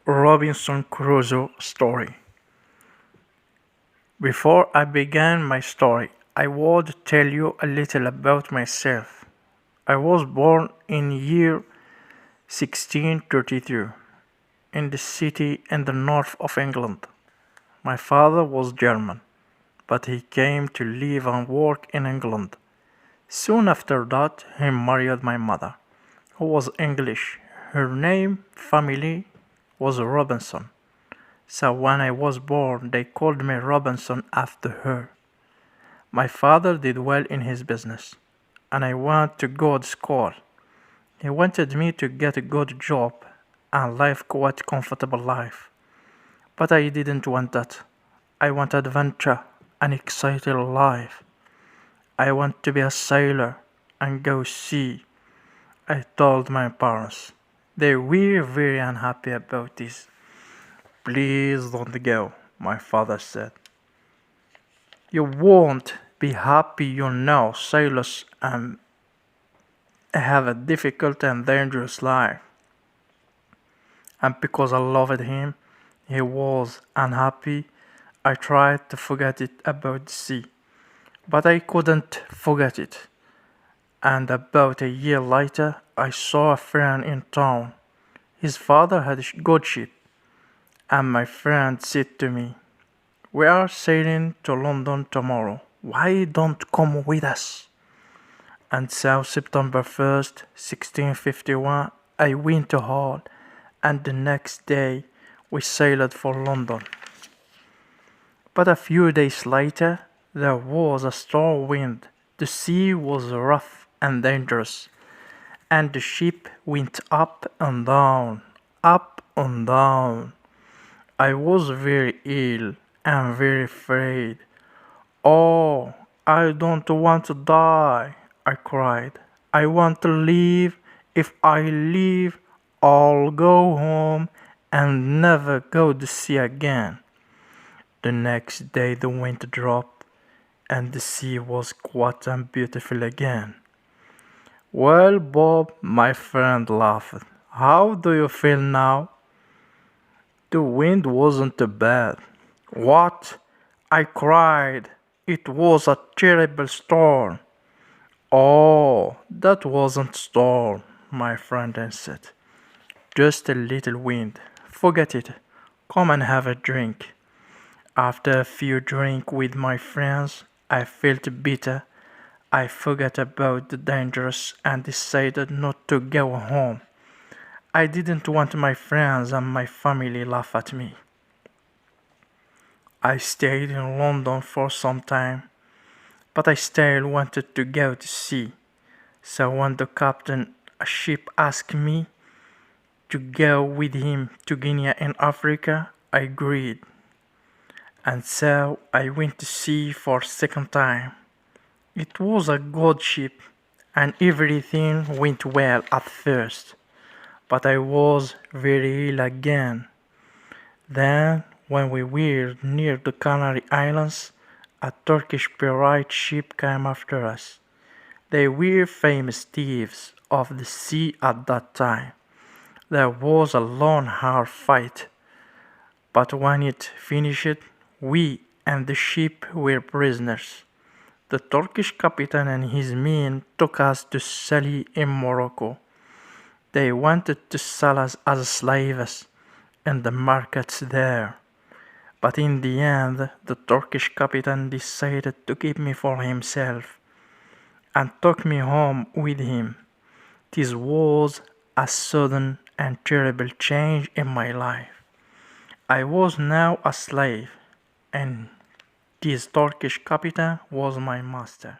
Robinson Crusoe story. Before I begin my story, I would tell you a little about myself. I was born in year 1632 in the city in the north of England. My father was German, but he came to live and work in England. Soon after that, he married my mother, who was English. Her name, family, was Robinson. So when I was born, they called me Robinson after her. My father did well in his business, and I went to good school. He wanted me to get a good job and live quite comfortable life. But I didn't want that. I want adventure and exciting life. I want to be a sailor and go sea, I told my parents. They were very unhappy about this. Please don't go, my father said. You won't be happy, you know, sailors have a difficult and dangerous life. And because I loved him, he was unhappy. I tried to forget it about the sea, but I couldn't forget it. And about a year later, I saw a friend in town. His father had a good ship, and my friend said to me, "We are sailing to London tomorrow. Why don't come with us?" And so September 1st, 1651, I went to Hull, and the next day we sailed for London. But a few days later, there was a strong wind. The sea was rough and dangerous, and the ship went up and down, up and down. I was very ill and very afraid. "Oh, I don't want to die," I cried. "I want to live. If I live, I'll go home and never go to sea again." The next day the wind dropped and the sea was quiet and beautiful again. "Well, Bob," my friend laughed, "how do you feel now?" "The wind wasn't bad." "What?" I cried. "It was a terrible storm." "Oh, that wasn't storm," my friend answered. "Just a little wind. Forget it. Come and have a drink." After a few drinks with my friends, I felt better. I forgot about the dangers and decided not to go home. I didn't want my friends and my family laugh at me. I stayed in London for some time, but I still wanted to go to sea. So when the captain a ship asked me to go with him to Guinea in Africa, I agreed. And so I went to sea for a second time. It was a good ship, and everything went well at first, but I was very ill again. Then, when we were near the Canary Islands, a Turkish pirate ship came after us. They were famous thieves of the sea at that time. There was a long hard fight, but when it finished, we and the ship were prisoners. The Turkish captain and his men took us to Sali in Morocco. They wanted to sell us as slaves in the markets there. But in the end, the Turkish captain decided to keep me for himself and took me home with him. This was a sudden and terrible change in my life. I was now a slave, and this Turkish captain was my master.